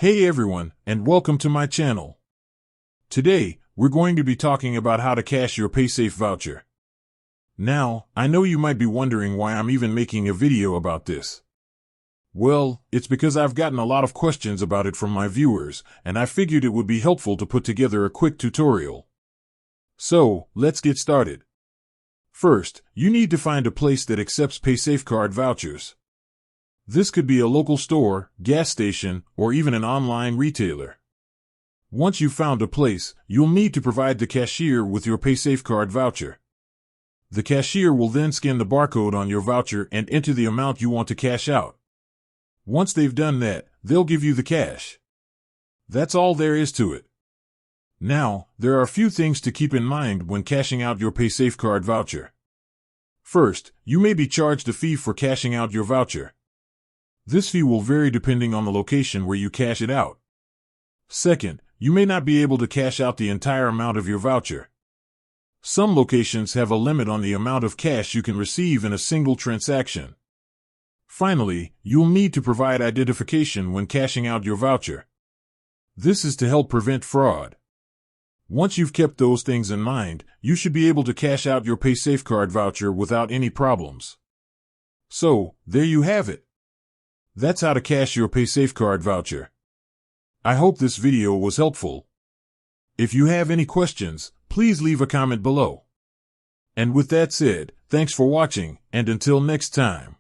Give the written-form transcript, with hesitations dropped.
Hey everyone, and welcome to my channel. Today, we're going to be talking about how to cash your paysafe voucher. Now, I know you might be wondering why I'm even making a video about this. Well, it's because I've gotten a lot of questions about it from my viewers, and I figured it would be helpful to put together a quick tutorial. So, let's get started. First, you need to find a place that accepts paysafe card vouchers. This could be a local store, gas station, or even an online retailer. Once you've found a place, you'll need to provide the cashier with your paysafe card voucher. The cashier will then scan the barcode on your voucher and enter the amount you want to cash out. Once they've done that, they'll give you the cash. That's all there is to it. Now, there are a few things to keep in mind when cashing out your paysafe card voucher. First, you may be charged a fee for cashing out your voucher. This fee will vary depending on the location where you cash it out. Second, you may not be able to cash out the entire amount of your voucher. Some locations have a limit on the amount of cash you can receive in a single transaction. Finally, you'll need to provide identification when cashing out your voucher. This is to help prevent fraud. Once you've kept those things in mind, you should be able to cash out your paysafe card voucher without any problems. So, there you have it. That's how to cash your paysafe card voucher. I hope this video was helpful. If you have any questions, please leave a comment below. And with that said, thanks for watching, and until next time.